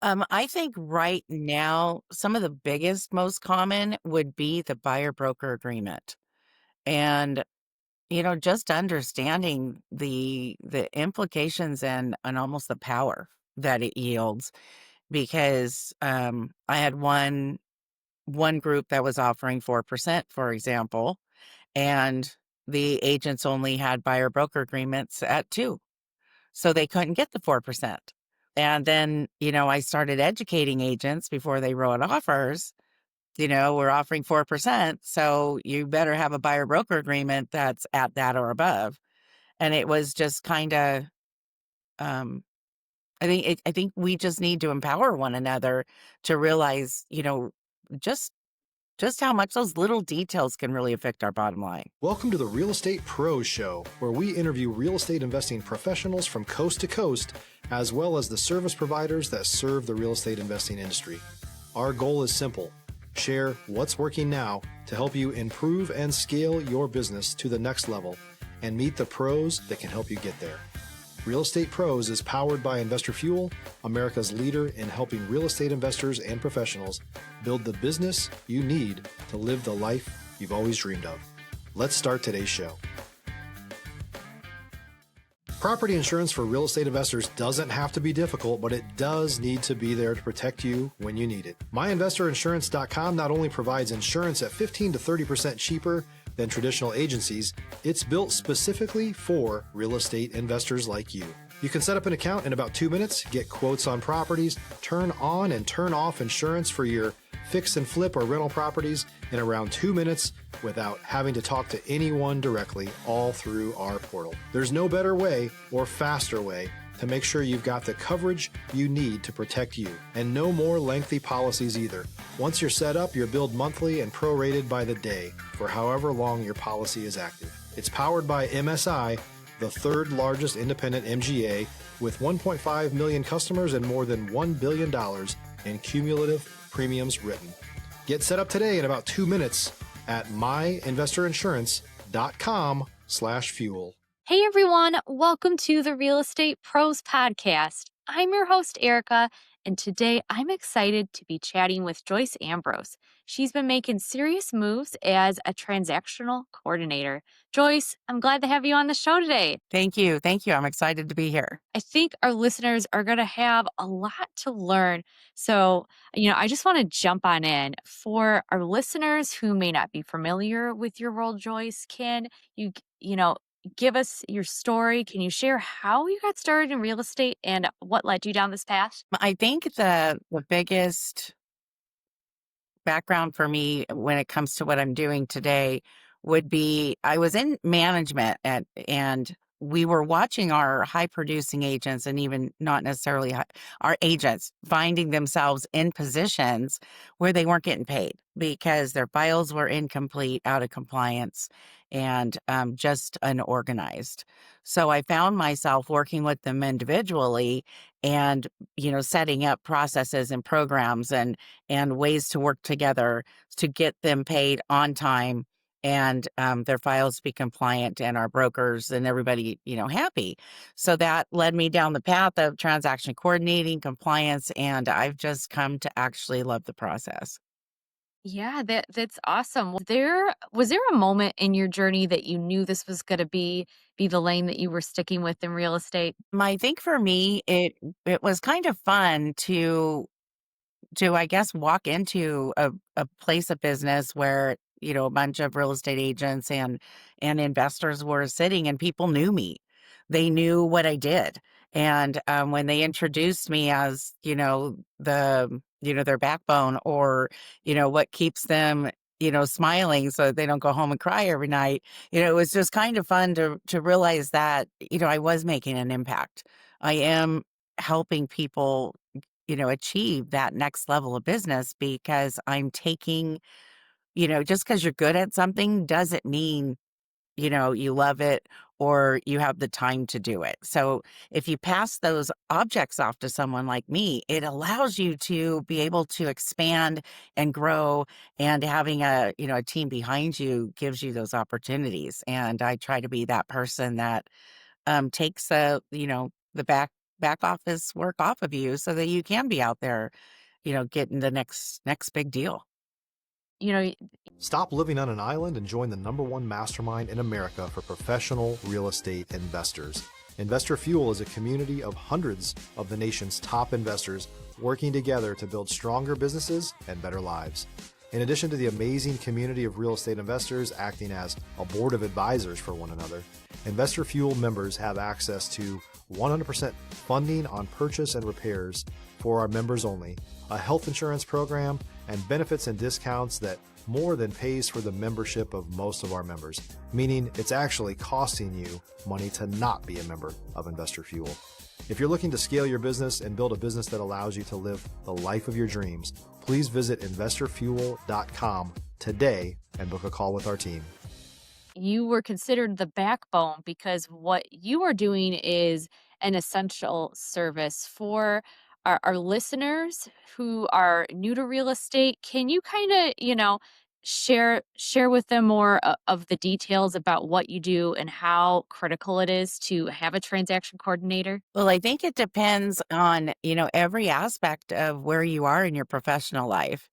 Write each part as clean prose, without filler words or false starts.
I think right now, some of the biggest, most common would be the buyer broker agreement. And, just understanding the implications and almost the power that it yields. Because I had one group that was offering 4%, for example, and the agents only had buyer broker agreements at 2. So they couldn't get the 4%. And then, I started educating agents before they wrote offers. We're offering 4%. So you better have a buyer broker agreement that's at that or above. And it was just kind of, um, I think we just need to empower one another to realize, just just how much those little details can really affect our bottom line. Welcome to the Real Estate Pros Show, where we interview real estate investing professionals from coast to coast, as well as the service providers that serve the real estate investing industry. Our goal is simple: share what's working now to help you improve and scale your business to the next level and meet the pros that can help you get there. Real Estate Pros is powered by Investor Fuel, America's leader in helping real estate investors and professionals build the business you need to live the life you've always dreamed of. Let's start today's show. Property insurance for real estate investors doesn't have to be difficult, but it does need to be there to protect you when you need it. MyInvestorInsurance.com not only provides insurance at 15 to 30% cheaper than traditional agencies, it's built specifically for real estate investors like you. You can set up an account in about 2 minutes, get quotes on properties, turn on and turn off insurance for your fix and flip or rental properties in around 2 minutes without having to talk to anyone directly, all through our portal. There's no better way or faster way to make sure you've got the coverage you need to protect you, and no more lengthy policies either. Once you're set up, you're billed monthly and prorated by the day for however long your policy is active. It's powered by MSI, the third largest independent MGA, with 1.5 million customers and more than $1 billion in cumulative premiums written. Get set up today in about 2 minutes at myinvestoriinsurance.com/fuel. Hey everyone, welcome to the Real Estate Pros Podcast. I'm your host, Erica, and today I'm excited to be chatting with Joyce Ambrose. She's been making serious moves as a transactional coordinator. Joyce, I'm glad to have you on the show today. Thank you. Thank you. I'm excited to be here. I think our listeners are going to have a lot to learn. So, I just want to jump on in. For our listeners who may not be familiar with your role, Joyce, can you give us your story? Can you share how you got started in real estate and what led you down this path? I think the biggest background for me when it comes to what I'm doing today would be I was in management and we were watching our high producing agents, and even not necessarily our agents, finding themselves in positions where they weren't getting paid because their files were incomplete, out of compliance, and just unorganized. So I found myself working with them individually and, setting up processes and programs and ways to work together to get them paid on time and their files be compliant and our brokers and everybody, happy. So that led me down the path of transaction coordinating, compliance, and I've just come to actually love the process. Yeah, that's awesome. Was there a moment in your journey that you knew this was going to be the lane that you were sticking with in real estate? I think for me, it was kind of fun to I guess walk into a place of business where a bunch of real estate agents and investors were sitting and people knew me. They knew what I did. And when they introduced me as their backbone, or what keeps them smiling so they don't go home and cry every night, it was just kind of fun to realize that I was making an impact. I am helping people achieve that next level of business because I'm taking, just because you're good at something doesn't mean, you love it or you have the time to do it. So if you pass those objects off to someone like me, it allows you to be able to expand and grow, and having a team behind you gives you those opportunities. And I try to be that person that takes the back back office work off of you so that you can be out there, getting the next big deal. You know, Stop living on an island and join the #1 mastermind in America for professional real estate investors. Investor Fuel is a community of hundreds of the nation's top investors working together to build stronger businesses and better lives. In addition to the amazing community of real estate investors acting as a board of advisors for one another, Investor Fuel members have access to 100% funding on purchase and repairs for our members only, a health insurance program, and benefits and discounts that more than pays for the membership of most of our members, meaning it's actually costing you money to not be a member of Investor Fuel. If you're looking to scale your business and build a business that allows you to live the life of your dreams, please visit investorfuel.com today and book a call with our team. you were considered the backbone because what you are doing is an essential service for our listeners who are new to real estate. Can you kind of, share with them more of the details about what you do and how critical it is to have a transaction coordinator? Well, I think it depends on, every aspect of where you are in your professional life.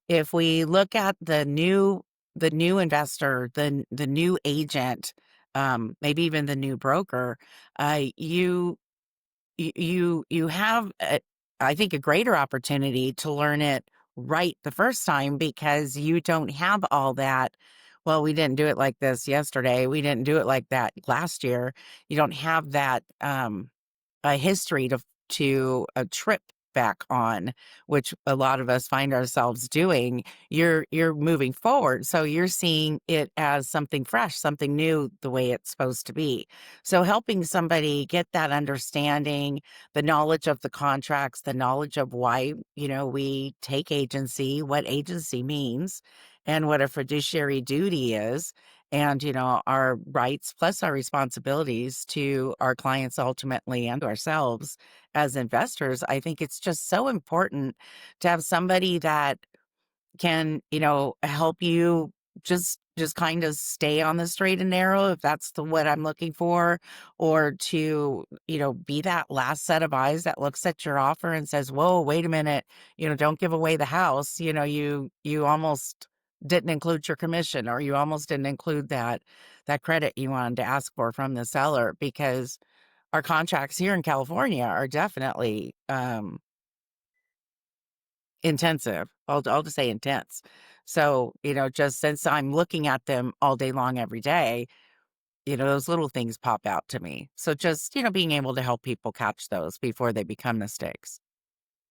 If we look at the new investor, the new agent, maybe even the new broker, you have, I think, a greater opportunity to learn it right the first time because you don't have all that. Well, we didn't do it like this yesterday. We didn't do it like that last year. You don't have that a history to a trip back on, which a lot of us find ourselves doing. You're moving forward, so you're seeing it as something fresh, something new, the way it's supposed to be. So helping somebody get that understanding, the knowledge of the contracts, the knowledge of why, we take agency, what agency means, and what a fiduciary duty is, and our rights plus our responsibilities to our clients ultimately and ourselves as investors. I think it's just so important to have somebody that can, help you just kind of stay on the straight and narrow if that's what I'm looking for, or to, be that last set of eyes that looks at your offer and says, "Whoa, wait a minute, don't give away the house. You almost didn't include your commission, or you almost didn't include that credit you wanted to ask for from the seller," because our contracts here in California are definitely intensive. I'll just say intense. So, just since I'm looking at them all day long every day, those little things pop out to me. So just, being able to help people catch those before they become mistakes.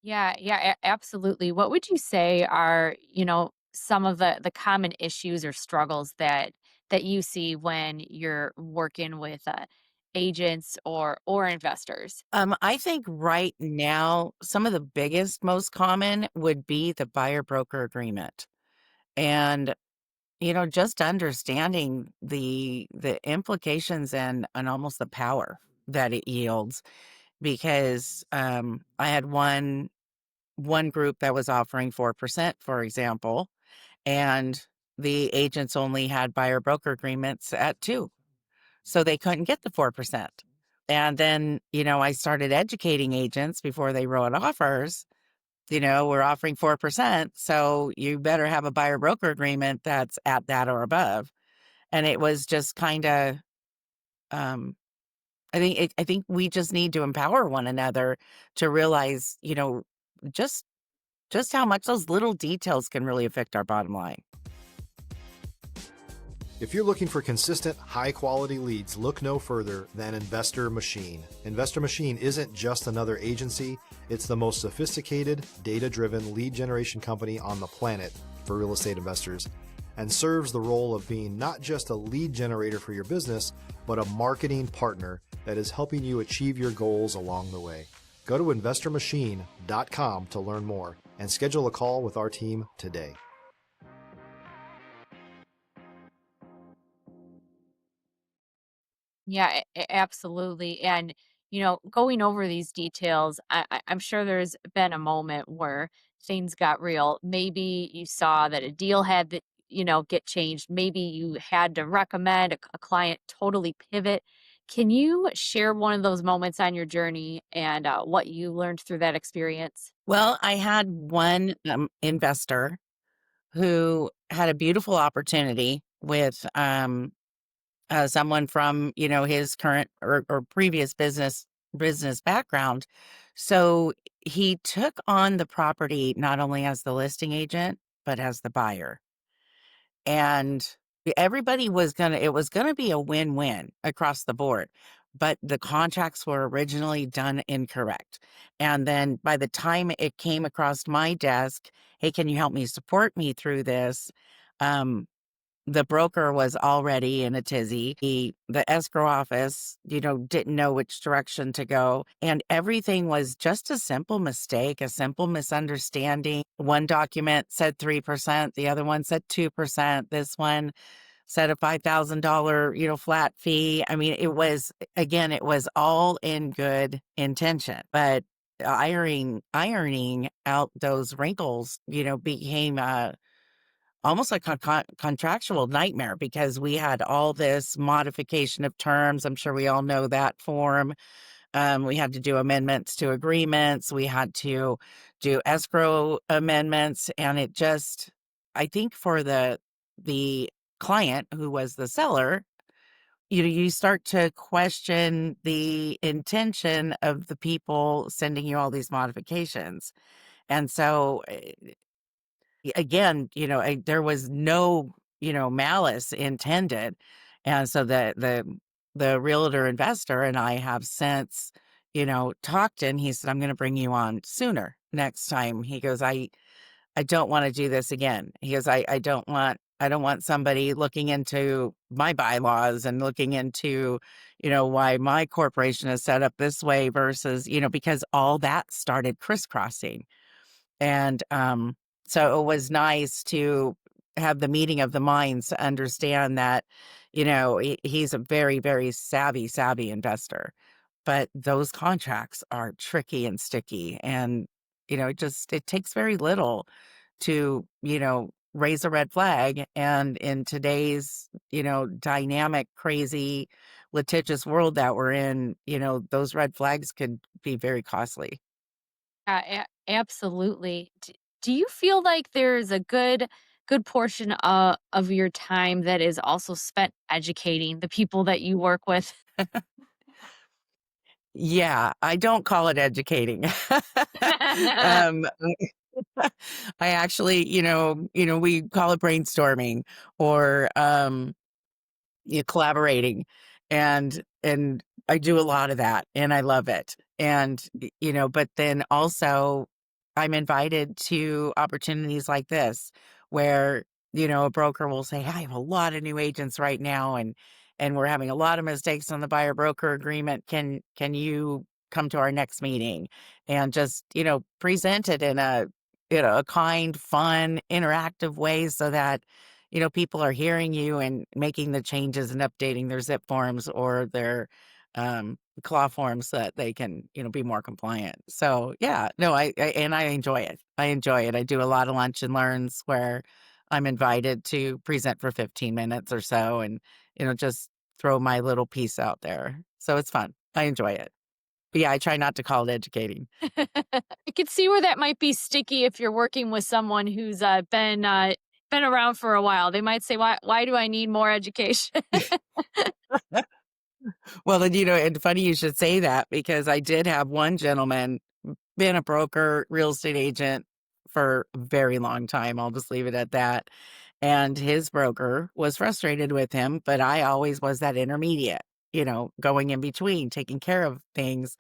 Yeah, yeah, absolutely. What would you say are, some of the common issues or struggles that you see when you're working with agents or investors? I think right now, some of the biggest, most common would be the buyer broker agreement. And, just understanding the implications and almost the power that it yields. Because I had one group that was offering 4%, for example, and the agents only had buyer broker agreements at 2. So they couldn't get the 4%. And then, I started educating agents before they wrote offers. We're offering 4%, so you better have a buyer broker agreement that's at that or above. And it was just kind of, um, I think we just need to empower one another to realize, just just how much those little details can really affect our bottom line. If you're looking for consistent, high quality leads, look no further than Investor Machine. Investor Machine isn't just another agency, it's the most sophisticated, data driven lead generation company on the planet for real estate investors, and serves the role of being not just a lead generator for your business, but a marketing partner that is helping you achieve your goals along the way. Go to investormachine.com to learn more and schedule a call with our team today. Yeah, absolutely. And, going over these details, I'm sure there's been a moment where things got real. Maybe you saw that a deal had that, get changed. Maybe you had to recommend a client totally pivot. Can you share one of those moments on your journey and what you learned through that experience? Well, I had one investor who had a beautiful opportunity with someone from his current or previous business background. So he took on the property not only as the listing agent but as the buyer, and everybody was gonna it was gonna be a win-win across the board. But the contracts were originally done incorrect, and then by the time it came across my desk, hey, can you help me support me through this? um the broker was already in a tizzy. The escrow office, didn't know which direction to go. And everything was just a simple mistake, a simple misunderstanding. One document said 3%, the other one said 2%. This one said a $5,000, flat fee. I mean, it was all in good intention, but ironing out those wrinkles, became almost like a contractual nightmare, because we had all this modification of terms. I'm sure we all know that form. We had to do amendments to agreements. We had to do escrow amendments, and I think for the client who was the seller, you start to question the intention of the people sending you all these modifications, and so again, there was no, malice intended. And so the realtor investor and I have since, talked, and he said, I'm going to bring you on sooner next time. He goes, I don't want to do this again. He goes, I don't want somebody looking into my bylaws and looking into, why my corporation is set up this way versus, because all that started crisscrossing. And so it was nice to have the meeting of the minds to understand that, he's a very, very savvy investor. But those contracts are tricky and sticky. And, it takes very little to, raise a red flag. And in today's, dynamic, crazy, litigious world that we're in, those red flags could be very costly. Absolutely. Do you feel like there's a good portion of your time that is also spent educating the people that you work with? Yeah, I don't call it educating. Um, I actually, we call it brainstorming, or collaborating, and I do a lot of that, and I love it. And but then also I'm invited to opportunities like this, where a broker will say, "Hey, I have a lot of new agents right now, and we're having a lot of mistakes on the buyer broker agreement. Can you come to our next meeting and just present it in a kind, fun, interactive way, so that people are hearing you and making the changes and updating their zip forms or their claw forms, so that they can, be more compliant." So yeah, no, I enjoy it. I enjoy it. I do a lot of lunch and learns where I'm invited to present for 15 minutes or so, and, just throw my little piece out there. So it's fun. I enjoy it. But yeah, I try not to call it educating. I could see where that might be sticky if you're working with someone who's been around for a while. They might say, "Why do I need more education?" Well, then, and funny you should say that, because I did have one gentleman, been a broker, real estate agent for a very long time. I'll just leave it at that. And his broker was frustrated with him, but I always was that intermediate, going in between, taking care of things.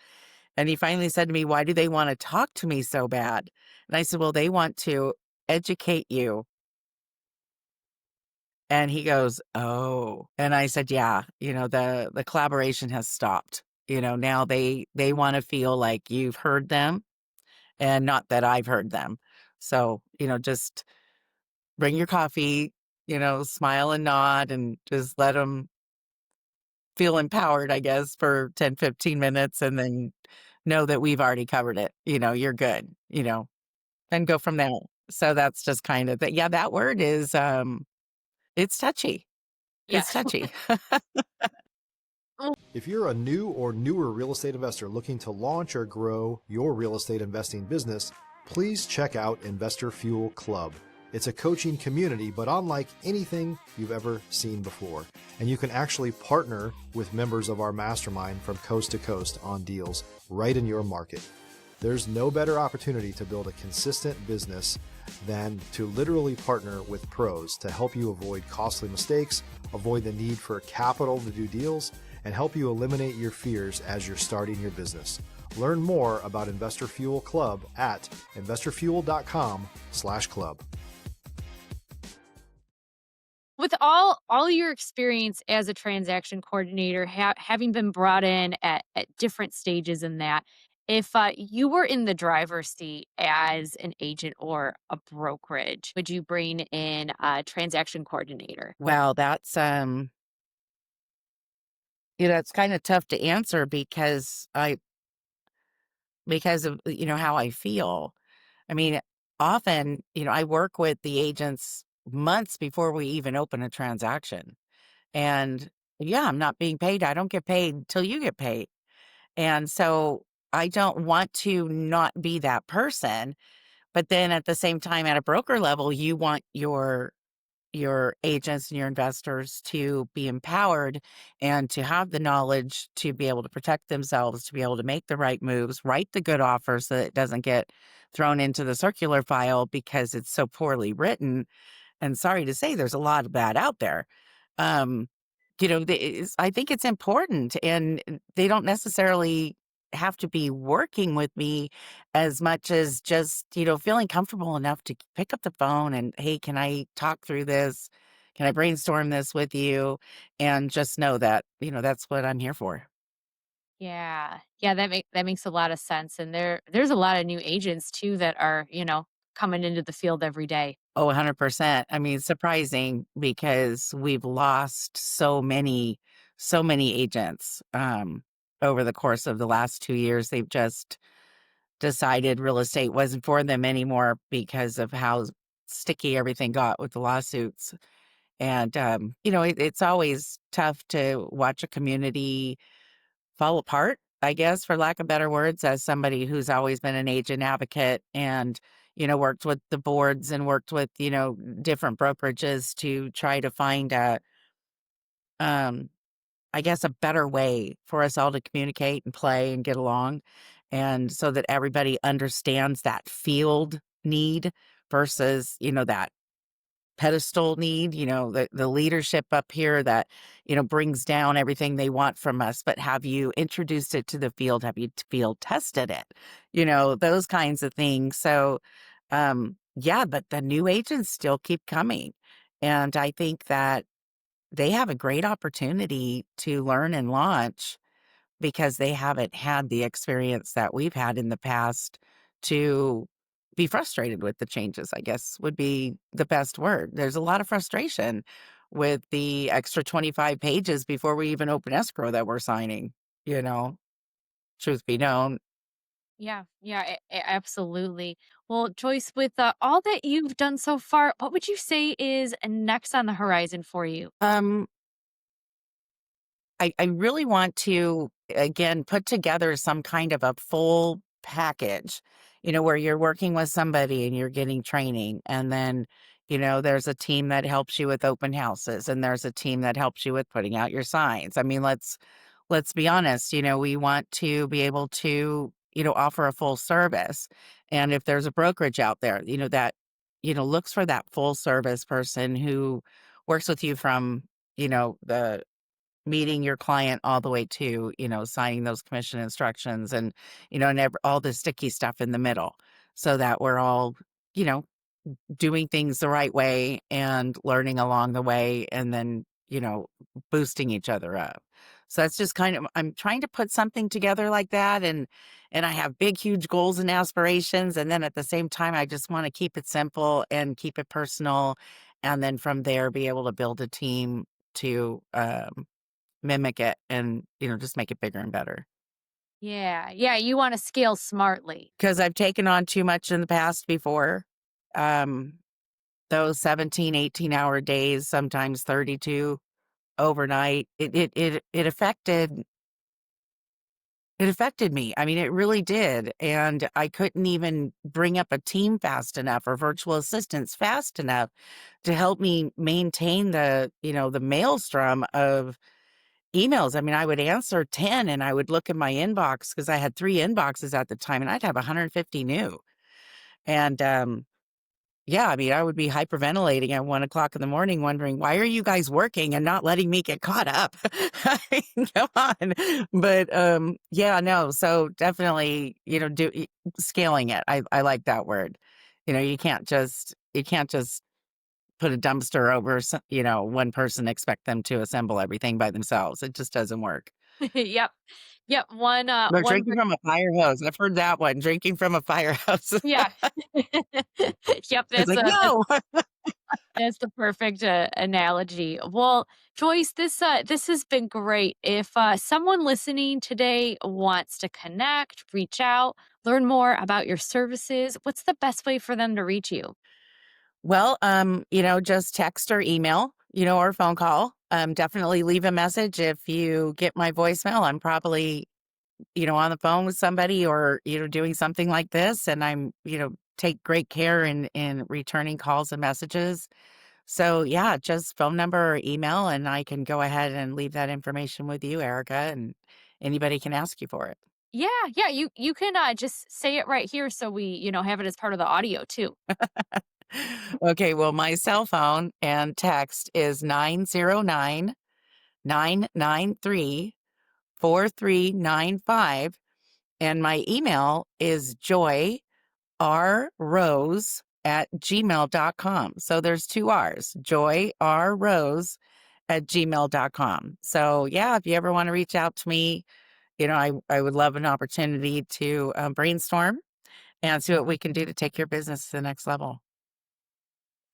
And he finally said to me, "Why do they want to talk to me so bad?" And I said, "Well, they want to educate you." And he goes, "Oh." And I said, "Yeah, the collaboration has stopped. Now they want to feel like you've heard them, and not that I've heard them. So, just bring your coffee, smile and nod, and just let them feel empowered, I guess, for 10, 15 minutes, and then know that we've already covered it. You're good, and go from there." So that's just kind of yeah, that word is it's touchy. Yeah. It's touchy. If you're a new or newer real estate investor looking to launch or grow your real estate investing business, please check out Investor Fuel Club. It's a coaching community, but unlike anything you've ever seen before. And you can actually partner with members of our mastermind from coast to coast on deals right in your market. There's no better opportunity to build a consistent business than to literally partner with pros to help you avoid costly mistakes, avoid the need for capital to do deals, and help you eliminate your fears as you're starting your business. Learn more about Investor Fuel Club at investorfuel.com/club. With all your experience as a transaction coordinator, having been brought in at different stages in that, if you were in the driver's seat as an agent or a brokerage, would you bring in a transaction coordinator? Well, it's kind of tough to answer because of, how I feel. I mean, often, I work with the agents months before we even open a transaction. And yeah, I'm not being paid. I don't get paid till you get paid. And so I don't want to not be that person. But then at the same time, at a broker level, you want your agents and your investors to be empowered and to have the knowledge to be able to protect themselves, to be able to make the right moves, write the good offers so that it doesn't get thrown into the circular file because it's so poorly written. And sorry to say, there's a lot of that out there. Um, I think it's important, and they don't necessarily have to be working with me as much as just, feeling comfortable enough to pick up the phone and, hey, can I talk through this? Can I brainstorm this with you? And just know that, that's what I'm here for. Yeah. Yeah, that makes a lot of sense, and there's a lot of new agents too that are, coming into the field every day. Oh, 100%. I mean, surprising because we've lost so many agents over the course of the last 2 years. They've just decided real estate wasn't for them anymore because of how sticky everything got with the lawsuits. And, it's always tough to watch a community fall apart, I guess, for lack of better words, as somebody who's always been an agent advocate and, worked with the boards and worked with, different brokerages to try to find um, I guess, a better way for us all to communicate and play and get along. And so that everybody understands that field need versus, that pedestal need, the leadership up here that, brings down everything they want from us. But have you introduced it to the field? Have you field tested it? Those kinds of things. So, yeah, but the new agents still keep coming. And I think that they have a great opportunity to learn and launch because they haven't had the experience that we've had in the past to be frustrated with the changes, I guess would be the best word. There's a lot of frustration with the extra 25 pages before we even open escrow that we're signing, you know, truth be known. Yeah, yeah, absolutely. Well, Joyce, with all that you've done so far, what would you say is next on the horizon for you? Um, I really want to, again, put together some kind of a full package, where you're working with somebody and you're getting training. And then, there's a team that helps you with open houses and there's a team that helps you with putting out your signs. I mean, let's be honest, we want to be able to, offer a full service. And if there's a brokerage out there, that, looks for that full service person who works with you from, the meeting your client all the way to, signing those commission instructions and, and all the sticky stuff in the middle so that we're all, you know, doing things the right way and learning along the way and then, boosting each other up. So that's just kind of I'm trying to put something together like that and I have big huge goals and aspirations and then at the same time I just want to keep it simple and keep it personal and then from there be able to build a team to mimic it and, just make it bigger and better. Yeah, yeah, you want to scale smartly. Because 'Cause I've taken on too much in the past before. Um, those 17, 18-hour days, sometimes 32 overnight, it affected It affected me. I mean, it really did. And I couldn't even bring up a team fast enough or virtual assistants fast enough to help me maintain the maelstrom of emails. I mean, I would answer 10 and I would look in my inbox because I had 3 inboxes at the time and I'd have 150 new. And yeah, I mean, I would be hyperventilating at 1 o'clock in the morning, wondering, why are you guys working and not letting me get caught up? I mean, come on. But yeah, no. So definitely, scaling it. I like that word. You can't just put a dumpster over, one person, expect them to assemble everything by themselves. It just doesn't work. Yep. Yep. One, Or one, drinking from a fire hose. I've heard that one. Drinking from a fire hose. yeah. Yep. It's like, no. That's the perfect, analogy. Well, Joyce, this has been great. If, someone listening today wants to connect, reach out, learn more about your services, what's the best way for them to reach you? Well, just text or email, or phone call. Definitely leave a message if you get my voicemail. I'm probably, on the phone with somebody or, doing something like this. And I'm, take great care in returning calls and messages. So yeah, just phone number or email, and I can go ahead and leave that information with you, Erica, and anybody can ask you for it. Yeah, yeah, you can, just say it right here so we, have it as part of the audio too. Okay, well, my cell phone and text is 909-993-4395, and my email is joyrrose@gmail.com. So there's 2 R's, joyrrose@gmail.com. So yeah, if you ever want to reach out to me, I would love an opportunity to brainstorm and see what we can do to take your business to the next level.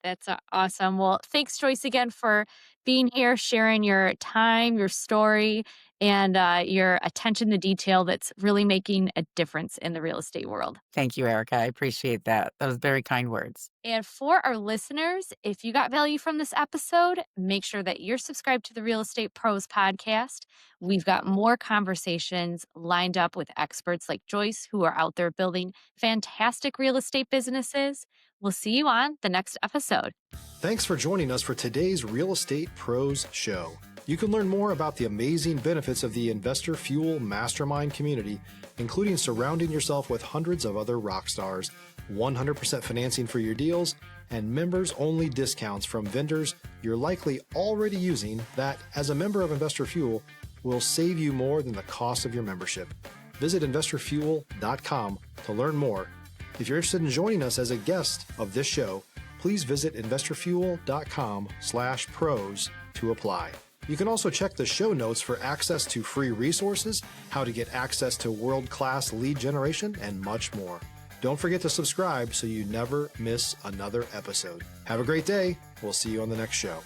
That's awesome. Well, thanks, Joyce, again for being here, sharing your time, your story, and your attention to detail that's really making a difference in the real estate world. Thank you, Erica. I appreciate that. Those very kind words. And for our listeners, if you got value from this episode, make sure that you're subscribed to the Real Estate Pros podcast. We've got more conversations lined up with experts like Joyce who are out there building fantastic real estate businesses. We'll see you on the next episode. Thanks for joining us for today's Real Estate Pros Show. You can learn more about the amazing benefits of the Investor Fuel Mastermind community, including surrounding yourself with hundreds of other rock stars, 100% financing for your deals, and members-only discounts from vendors you're likely already using that, as a member of Investor Fuel, will save you more than the cost of your membership. Visit investorfuel.com to learn more. If you're interested in joining us as a guest of this show, please visit investorfuel.com/pros to apply. You can also check the show notes for access to free resources, how to get access to world-class lead generation, and much more. Don't forget to subscribe so you never miss another episode. Have a great day. We'll see you on the next show.